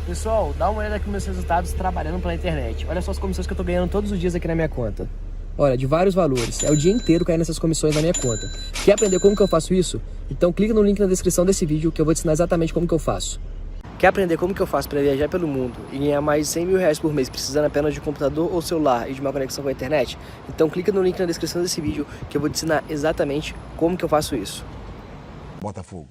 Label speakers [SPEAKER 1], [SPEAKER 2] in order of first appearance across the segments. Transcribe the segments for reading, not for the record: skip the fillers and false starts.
[SPEAKER 1] Pessoal, dá uma olhada aqui nos meus resultados trabalhando pela internet. Olha só as comissões que eu tô ganhando todos os dias aqui na minha conta. Olha, de vários valores. É o dia inteiro caindo essas comissões na minha conta. Quer aprender como que eu faço isso? Então clica no link na descrição desse vídeo que eu vou te ensinar exatamente como que eu faço. Quer aprender como que eu faço para viajar pelo mundo e ganhar mais de 100 mil reais por mês precisando apenas de um computador ou celular e de uma conexão com a internet? Então clica no link na descrição desse vídeo que eu vou te ensinar exatamente como que eu faço isso.
[SPEAKER 2] Botafogo.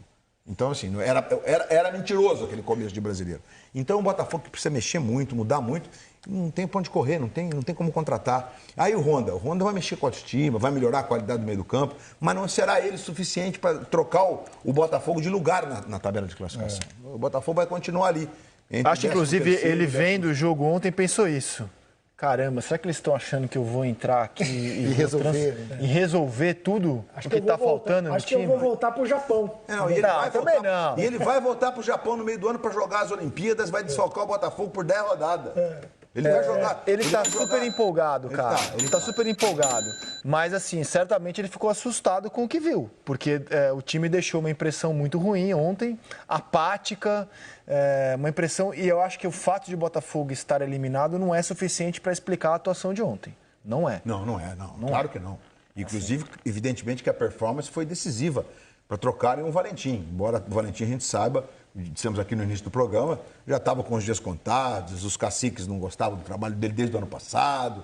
[SPEAKER 2] Então, assim, era mentiroso aquele começo de Brasileiro. Então, o Botafogo que precisa mexer muito, mudar muito, não tem pra onde correr, não tem como contratar. Aí o Honda vai mexer com a autoestima, vai melhorar a qualidade do meio do campo, mas não será ele suficiente para trocar o Botafogo de lugar na tabela de classificação. O Botafogo vai continuar ali.
[SPEAKER 3] Acho que, inclusive, ele vendo o jogo ontem pensou isso. Caramba, será que eles estão achando que eu vou entrar aqui e resolver tudo o que está faltando no time?
[SPEAKER 4] Acho que eu vou voltar pro Japão.
[SPEAKER 2] E ele vai voltar pro Japão no meio do ano para jogar as Olimpíadas, vai desfalcar o Botafogo por 10 rodadas. Ele vai jogar.
[SPEAKER 3] Ele está super empolgado, cara. Ele está super empolgado. Mas, assim, certamente ele ficou assustado com o que viu. Porque o time deixou uma impressão muito ruim ontem, apática, uma impressão... E eu acho que o fato de Botafogo estar eliminado não é suficiente para explicar a atuação de ontem. Não é.
[SPEAKER 2] Não é. Claro que não. Inclusive, evidentemente que a performance foi decisiva para trocarem o Valentim. Embora o Valentim, a gente saiba, dissemos aqui no início do programa, já estava com os dias contados, os caciques não gostavam do trabalho dele desde o ano passado.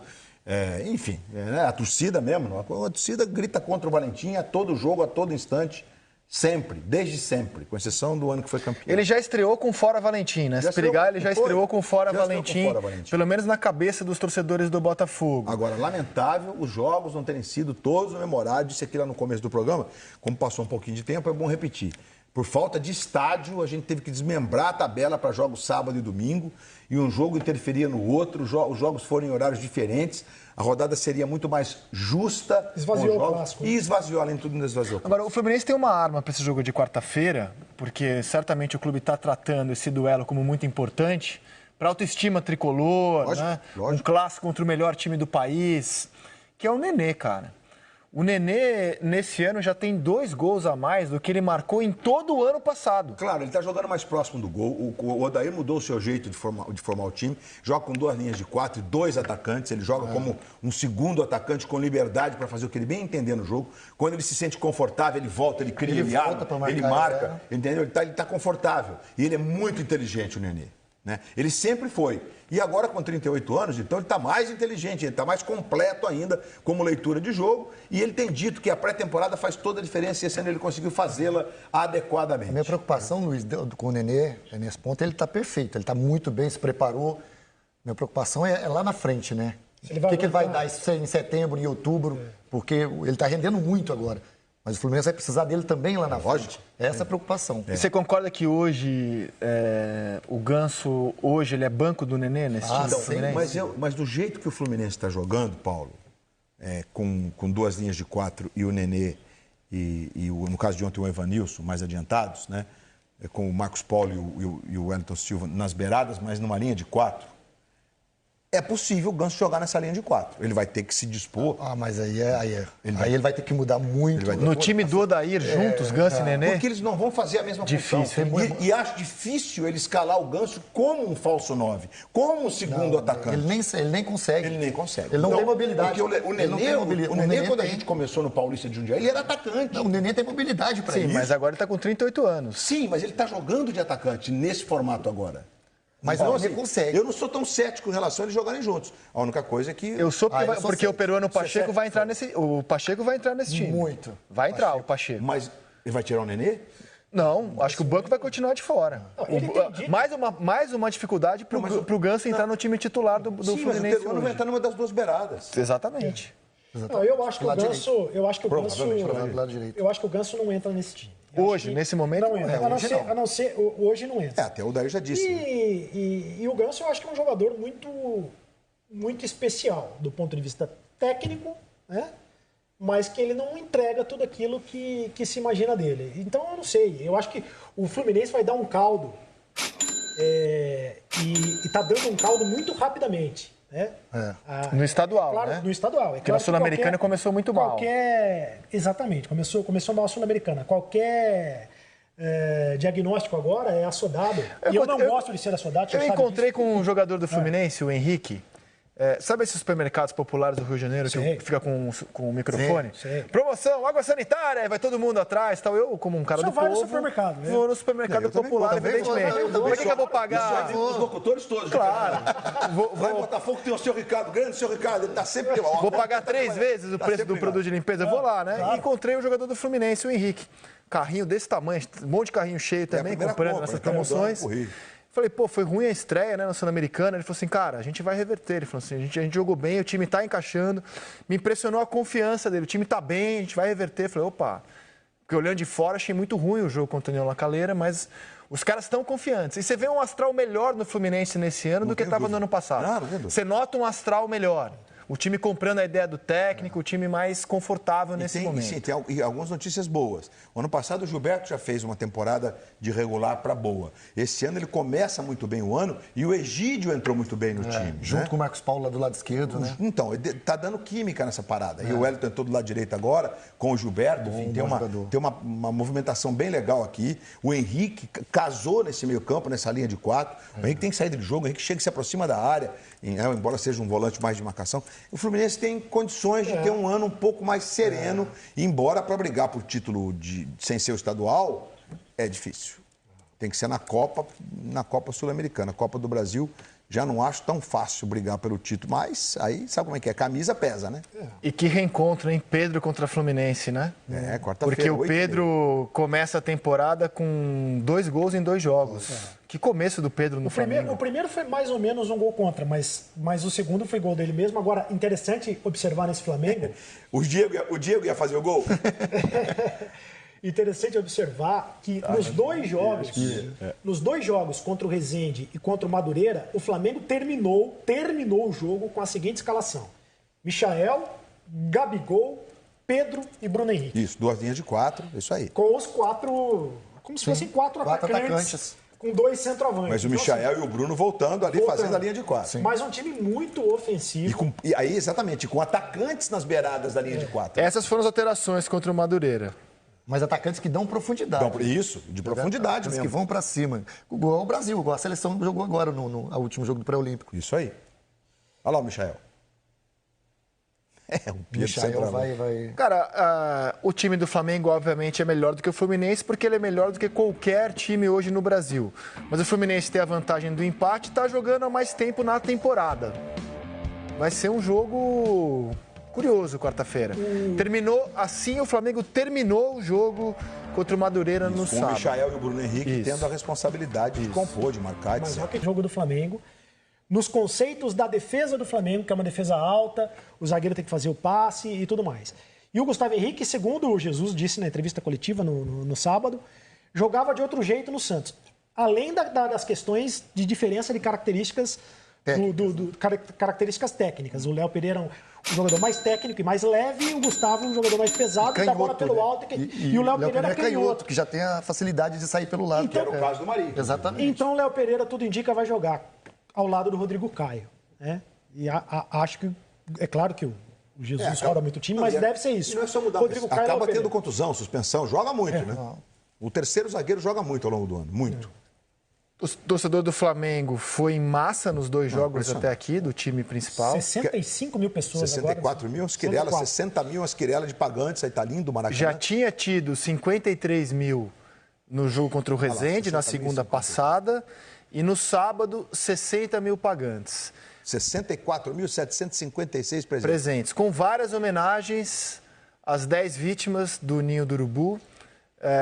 [SPEAKER 2] Enfim, a torcida mesmo, a torcida grita contra o Valentim a todo jogo, a todo instante, sempre, desde sempre, com exceção do ano que foi campeão.
[SPEAKER 3] Ele já estreou com fora Valentim, né? Se perigar, ele já estreou com fora Valentim, pelo menos na cabeça dos torcedores do Botafogo.
[SPEAKER 2] Agora, lamentável, os jogos não terem sido todos memoráveis, disse aqui lá no começo do programa, como passou um pouquinho de tempo, é bom repetir. Por falta de estádio, a gente teve que desmembrar a tabela para jogos sábado e domingo, e um jogo interferia no outro, os jogos foram em horários diferentes, a rodada seria muito mais justa.
[SPEAKER 4] Esvaziou o clássico.
[SPEAKER 2] E esvaziou, além de tudo, não esvaziou.
[SPEAKER 3] Agora, o Fluminense tem uma arma para esse jogo de quarta-feira, porque certamente o clube está tratando esse duelo como muito importante, para autoestima tricolor,
[SPEAKER 2] lógico,
[SPEAKER 3] né?
[SPEAKER 2] Lógico.
[SPEAKER 3] Um clássico contra o melhor time do país, que é o Nenê, cara. O Nenê, nesse ano, já tem 2 gols a mais do que ele marcou em todo o ano passado.
[SPEAKER 2] Claro, ele está jogando mais próximo do gol. O Odair mudou o seu jeito de formar o time. Joga com 2 linhas de 4 e 2 atacantes. Ele joga como um segundo atacante com liberdade para fazer o que ele bem entender no jogo. Quando ele se sente confortável, ele volta, ele cria, ele marca. Entendeu? Ele está confortável. E ele é muito inteligente, o Nenê. Né? Ele sempre foi. E agora, com 38 anos, então ele está mais inteligente, ele está mais completo ainda como leitura de jogo. E ele tem dito que a pré-temporada faz toda a diferença e esse ano ele conseguiu fazê-la adequadamente.
[SPEAKER 5] A minha preocupação, Luiz, com o Nenê, nesse ponto, ele está perfeito, ele está muito bem, se preparou. Minha preocupação é lá na frente, né? O que ele vai dar em setembro, em outubro? Porque ele está rendendo muito agora. Mas o Fluminense vai precisar dele também lá na frente. Essa é a preocupação.
[SPEAKER 3] E você concorda que hoje o Ganso, ele é banco do Nenê nesse time do Fluminense?
[SPEAKER 2] Mas do jeito que o Fluminense está jogando, Paulo, com 2 linhas de 4 e o Nenê e no caso de ontem o Evanilson, mais adiantados, né? Com o Marcos Paulo e o Wellington Silva nas beiradas, mas numa linha de 4, é possível o Ganso jogar nessa linha de 4. Ele vai ter que se dispor.
[SPEAKER 5] Mas aí ele vai ter que mudar muito.
[SPEAKER 3] No time do Odair, juntos, Ganso e Nenê?
[SPEAKER 2] Porque eles não vão fazer a mesma função. E acho difícil ele escalar o Ganso como um falso 9, como um segundo atacante.
[SPEAKER 5] Ele nem consegue.
[SPEAKER 2] Ele
[SPEAKER 5] não tem mobilidade.
[SPEAKER 2] Porque o Nenê, quando a gente começou no Paulista de Jundiaí, ele era atacante.
[SPEAKER 5] Não, o Nenê tem mobilidade para isso.
[SPEAKER 3] Sim, mas agora ele está com 38 anos.
[SPEAKER 2] Sim, mas ele está jogando de atacante nesse formato agora.
[SPEAKER 5] Mas
[SPEAKER 2] então,
[SPEAKER 5] não, ele consegue.
[SPEAKER 2] Eu não sou tão cético em relação a eles jogarem juntos. A única coisa é que...
[SPEAKER 3] Eu sou porque o peruano Pacheco vai entrar nesse... O Pacheco vai entrar nesse time.
[SPEAKER 5] Muito.
[SPEAKER 3] Vai entrar o Pacheco.
[SPEAKER 2] Mas ele vai tirar o Nenê?
[SPEAKER 3] Não, acho que o banco vai continuar de fora. Mais uma dificuldade para o Ganso entrar no time titular do Fluminense.
[SPEAKER 2] Mas o peruano vai entrar numa das 2 beiradas.
[SPEAKER 3] Exatamente.
[SPEAKER 4] Não, eu acho que o Ganso não entra nesse time.
[SPEAKER 3] Hoje, nesse momento,
[SPEAKER 4] não entra. A não ser hoje não entra.
[SPEAKER 2] Até o Daí já disse.
[SPEAKER 4] E o Ganso eu acho que é um jogador muito especial do ponto de vista técnico, né? Mas que ele não entrega tudo aquilo que se imagina dele. Então eu não sei. Eu acho que o Fluminense vai dar um caldo e está dando um caldo muito rapidamente.
[SPEAKER 3] No estadual,
[SPEAKER 4] claro,
[SPEAKER 3] né?
[SPEAKER 4] No estadual.
[SPEAKER 3] Porque na Sul-Americana começou muito mal.
[SPEAKER 4] Exatamente, começou mal a Sul-Americana. Qualquer diagnóstico agora é assodado. E eu não gosto de ser assodado.
[SPEAKER 3] Eu encontrei com um jogador do Fluminense, o Henrique. Sabe esses supermercados populares do Rio de Janeiro que fica com o microfone?
[SPEAKER 4] Sim.
[SPEAKER 3] Promoção, água sanitária, vai todo mundo atrás, tal. Eu, como um cara do povo,
[SPEAKER 4] no supermercado, né?
[SPEAKER 3] vou no supermercado popular, evidentemente. Por que eu vou pagar?
[SPEAKER 2] Os locutores todos.
[SPEAKER 3] Claro.
[SPEAKER 2] Lá em Botafogo tem o seu Ricardo, grande seu Ricardo, ele tá sempre...
[SPEAKER 3] Vou pagar 3 vezes o preço do produto de limpeza. Eu vou lá, né?
[SPEAKER 4] Claro.
[SPEAKER 3] E encontrei o jogador do Fluminense, o Henrique. Carrinho desse tamanho, um monte de carrinho cheio também, comprando nessas promoções. Falei, pô, foi ruim a estreia, né, na Sul-Americana. Ele falou assim, cara, a gente vai reverter. Ele falou assim, a gente jogou bem, o time tá encaixando. Me impressionou a confiança dele, o time tá bem, a gente vai reverter. Falei, opa, porque olhando de fora, achei muito ruim o jogo contra o União La Calera, mas os caras estão confiantes. E você vê um astral melhor no Fluminense nesse ano do que estava no ano passado.
[SPEAKER 2] Claro,
[SPEAKER 3] você nota um astral melhor. O time comprando a ideia do técnico, o time mais confortável nesse momento.
[SPEAKER 2] Sim, tem algumas notícias boas. O ano passado o Gilberto já fez uma temporada de regular para boa. Esse ano ele começa muito bem o ano e o Egídio entrou muito bem no time.
[SPEAKER 5] Junto
[SPEAKER 2] né?
[SPEAKER 5] com o Marcos Paulo lá do lado esquerdo, né?
[SPEAKER 2] Então, tá dando química nessa parada. E o Wellington entrou do lado direito agora, com o Gilberto. Enfim, tem uma movimentação bem legal aqui. O Henrique casou nesse meio campo, nessa linha de 4. O Henrique tem saída de jogo, o Henrique chega e se aproxima da área, embora seja um volante mais de marcação. O Fluminense tem condições de ter um ano um pouco mais sereno, embora para brigar por título sem ser o estadual, é difícil. Tem que ser na Copa Sul-Americana. Copa do Brasil, já não acho tão fácil brigar pelo título, mas aí sabe como é que é? Camisa pesa, né?
[SPEAKER 3] E que reencontro, hein? Pedro contra Fluminense, né?
[SPEAKER 2] Quarta-feira.
[SPEAKER 3] Porque o Pedro começa a temporada com 2 gols em 2 jogos. Que começo do Pedro no Flamengo.
[SPEAKER 4] O primeiro foi mais ou menos um gol contra, mas o segundo foi gol dele mesmo. Agora, interessante observar nesse Flamengo...
[SPEAKER 2] O Diego ia fazer o gol?
[SPEAKER 4] Interessante observar que nos dois jogos contra o Resende e contra o Madureira, o Flamengo terminou o jogo com a seguinte escalação: Michael, Gabigol, Pedro e Bruno Henrique.
[SPEAKER 2] Isso, 2 linhas de 4, isso aí.
[SPEAKER 4] Com os 4, como se fossem 4 atacantes. Com 2 centroavantes.
[SPEAKER 2] Mas o Michael e o Bruno voltando ali, fazendo a linha de 4.
[SPEAKER 4] Mas um time muito ofensivo.
[SPEAKER 2] E aí, exatamente, com atacantes nas beiradas da linha de 4.
[SPEAKER 3] Essas foram as alterações contra o Madureira.
[SPEAKER 5] Mas atacantes que dão profundidade.
[SPEAKER 2] Isso, de profundidade mesmo.
[SPEAKER 5] Que vão para cima. Igual o Brasil, igual a seleção jogou agora no último jogo do pré-olímpico.
[SPEAKER 2] Isso aí. Olha lá o Michael.
[SPEAKER 5] Michael vai...
[SPEAKER 3] Cara, o time do Flamengo, obviamente, é melhor do que o Fluminense, porque ele é melhor do que qualquer time hoje no Brasil. Mas o Fluminense tem a vantagem do empate e está jogando há mais tempo na temporada. Vai ser um jogo curioso quarta-feira. Terminou assim, o Flamengo terminou o jogo contra o Madureira no sábado.
[SPEAKER 2] Com o Michael e o Bruno Henrique tendo a responsabilidade de compor, de marcar, de
[SPEAKER 4] Mas olha que jogo do Flamengo. Nos conceitos da defesa do Flamengo, que é uma defesa alta, o zagueiro tem que fazer o passe e tudo mais. E o Gustavo Henrique, segundo o Jesus disse na entrevista coletiva no sábado, jogava de outro jeito no Santos. Além das questões de diferença de características, características técnicas. O Léo Pereira é um jogador mais técnico e mais leve, e o Gustavo um jogador mais pesado, que dá bola pelo alto. E o Léo Pereira é canhoto.
[SPEAKER 5] Que já tem a facilidade de sair pelo lado.
[SPEAKER 2] Que era o caso do Marinho.
[SPEAKER 5] Exatamente.
[SPEAKER 4] Então o Léo Pereira, tudo indica, vai jogar ao lado do Rodrigo Caio, né? E acho que, é claro que o Jesus roda muito time, mas deve ser isso.
[SPEAKER 2] E não é só mudar,
[SPEAKER 4] Rodrigo Caio,
[SPEAKER 2] acaba tendo contusão, suspensão, joga muito, né?
[SPEAKER 5] Não.
[SPEAKER 2] O terceiro zagueiro joga muito ao longo do ano, muito.
[SPEAKER 3] O torcedor do Flamengo foi em massa nos 2 jogos até aqui, do time principal.
[SPEAKER 4] 65 mil pessoas
[SPEAKER 2] 64 mil, Asquirela, 60 mil Asquirela de pagantes, aí tá lindo o Maracanã.
[SPEAKER 3] Já tinha tido 53 mil no jogo contra o Resende, na segunda passada. E no sábado, 60 mil pagantes.
[SPEAKER 2] 64.756 presentes.
[SPEAKER 3] Presentes, com várias homenagens às 10 vítimas do Ninho do Urubu.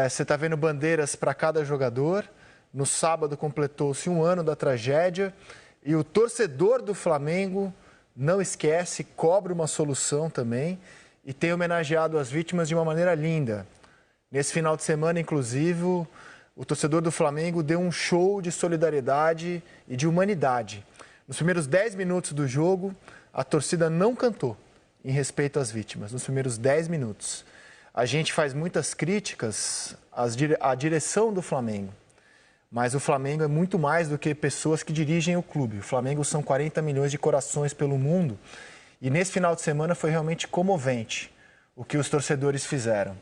[SPEAKER 3] Você está vendo bandeiras para cada jogador. No sábado completou-se 1 ano da tragédia. E o torcedor do Flamengo não esquece, cobra uma solução também. E tem homenageado as vítimas de uma maneira linda. Nesse final de semana, inclusive, o torcedor do Flamengo deu um show de solidariedade e de humanidade. Nos primeiros 10 minutos do jogo, a torcida não cantou em respeito às vítimas. Nos primeiros 10 minutos. A gente faz muitas críticas à direção do Flamengo. Mas o Flamengo é muito mais do que pessoas que dirigem o clube. O Flamengo são 40 milhões de corações pelo mundo. E nesse final de semana foi realmente comovente o que os torcedores fizeram.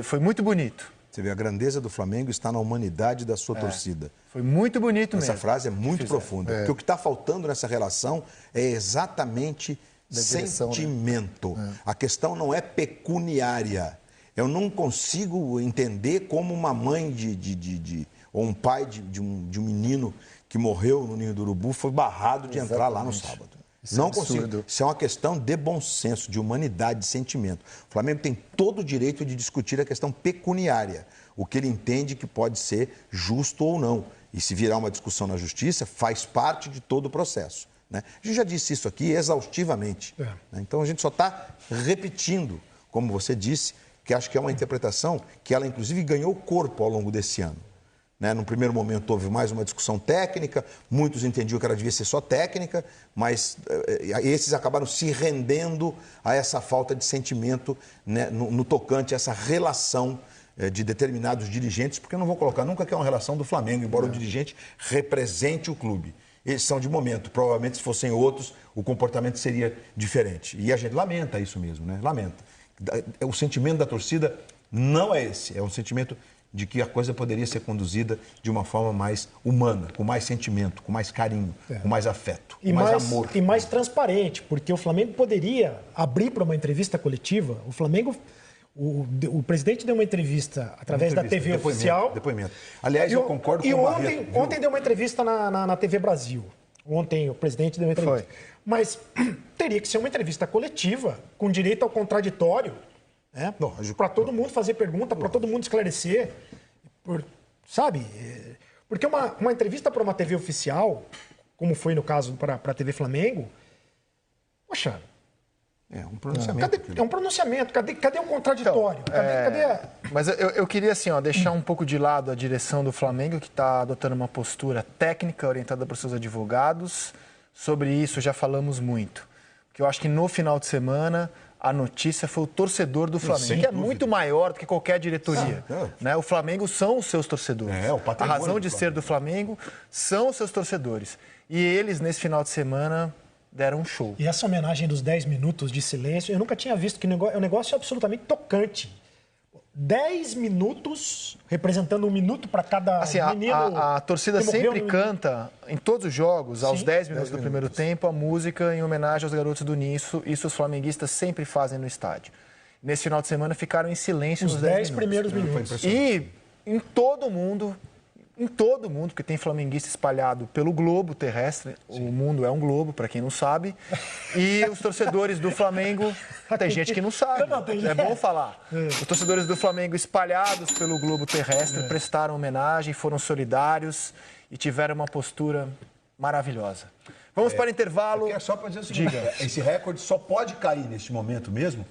[SPEAKER 3] Foi muito bonito.
[SPEAKER 2] Você vê, a grandeza do Flamengo está na humanidade da sua torcida.
[SPEAKER 3] Foi muito bonito mesmo.
[SPEAKER 2] Essa frase é muito profunda. Porque o que está faltando nessa relação é exatamente
[SPEAKER 5] direção,
[SPEAKER 2] sentimento. A questão não é pecuniária. Eu não consigo entender como uma mãe ou um pai de um menino que morreu no Ninho do Urubu foi barrado de entrar lá no sábado. Não consigo. Isso é uma questão de bom senso, de humanidade, de sentimento. O Flamengo tem todo o direito de discutir a questão pecuniária, o que ele entende que pode ser justo ou não. E se virar uma discussão na justiça, faz parte de todo o processo. Né? A gente já disse isso aqui exaustivamente. Né? Então a gente só está repetindo, como você disse, que acho que é uma interpretação que ela inclusive ganhou corpo ao longo desse ano. Né? No primeiro momento houve mais uma discussão técnica, muitos entendiam que ela devia ser só técnica, mas esses acabaram se rendendo a essa falta de sentimento, né, no tocante a essa relação de determinados dirigentes, porque eu não vou colocar nunca que é uma relação do Flamengo, embora o dirigente represente o clube. Eles são de momento, provavelmente se fossem outros, o comportamento seria diferente. E a gente lamenta isso mesmo, né? Lamenta. O sentimento da torcida não é esse, é um sentimento de que a coisa poderia ser conduzida de uma forma mais humana, com mais sentimento, com mais carinho, com mais afeto, com mais amor.
[SPEAKER 4] E mais transparente, porque o Flamengo poderia abrir para uma entrevista coletiva. O Flamengo, o presidente deu uma entrevista através da TV oficial.
[SPEAKER 2] Depoimento. Aliás, eu concordo com o Barreto.
[SPEAKER 4] Ontem deu uma entrevista na TV Brasil. Ontem o presidente deu uma entrevista. Mas teria que ser uma entrevista coletiva, com direito ao contraditório. Para todo mundo fazer pergunta, para todo mundo esclarecer, sabe? Porque uma entrevista para uma TV oficial, como foi no caso para a TV Flamengo, poxa,
[SPEAKER 2] é um pronunciamento.
[SPEAKER 4] É um pronunciamento, cadê o contraditório?
[SPEAKER 3] Então, mas eu queria assim, deixar um pouco de lado a direção do Flamengo, que está adotando uma postura técnica orientada para os seus advogados. Sobre isso já falamos muito, porque eu acho que no final de semana a notícia foi o torcedor do Flamengo, que é muito maior do que qualquer diretoria. Né? O Flamengo são os seus torcedores. A razão de ser do Flamengo são os seus torcedores. E eles, nesse final de semana, deram um show.
[SPEAKER 4] E essa homenagem dos 10 minutos de silêncio, eu nunca tinha visto, que é um negócio absolutamente tocante. 10 minutos, representando um minuto para cada menino.
[SPEAKER 3] A torcida sempre canta, em todos os jogos, aos 10 minutos do primeiro tempo, a música em homenagem aos garotos do Nisso. Isso os flamenguistas sempre fazem no estádio. Nesse final de semana ficaram em silêncio os 10
[SPEAKER 4] primeiros minutos.
[SPEAKER 3] E em todo mundo, porque tem flamenguista espalhado pelo globo terrestre, o mundo é um globo, para quem não sabe, e os torcedores do Flamengo, tem gente que não sabe, é bom falar. Os torcedores do Flamengo espalhados pelo globo terrestre prestaram homenagem, foram solidários e tiveram uma postura maravilhosa. Vamos para o intervalo.
[SPEAKER 2] É só para dizer o seguinte, esse recorde só pode cair neste momento mesmo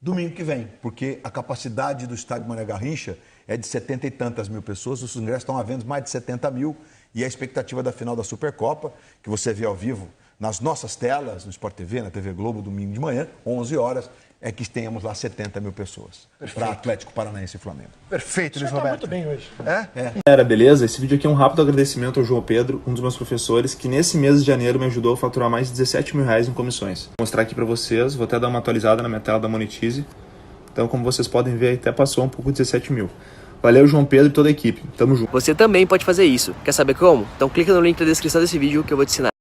[SPEAKER 2] domingo que vem, porque a capacidade do estádio Mané Garrincha é de 70 e tantas mil pessoas, os ingressos estão à venda mais de 70 mil, e a expectativa da final da Supercopa, que você vê ao vivo nas nossas telas, no Sport TV, na TV Globo, domingo de manhã, 11 horas, é que tenhamos lá 70 mil pessoas para Atlético Paranaense e Flamengo.
[SPEAKER 3] Perfeito, Luiz
[SPEAKER 4] Roberto.
[SPEAKER 3] Roberto.
[SPEAKER 4] Muito bem hoje.
[SPEAKER 6] Galera, beleza? Esse vídeo aqui é um rápido agradecimento ao João Pedro, um dos meus professores, que nesse mês de janeiro me ajudou a faturar mais de 17 mil reais em comissões. Vou mostrar aqui para vocês, vou até dar uma atualizada na minha tela da Monetize. Então, como vocês podem ver, até passou um pouco de 17 mil. Valeu, João Pedro e toda a equipe. Tamo junto.
[SPEAKER 1] Você também pode fazer isso. Quer saber como? Então clica no link da descrição desse vídeo que eu vou te ensinar.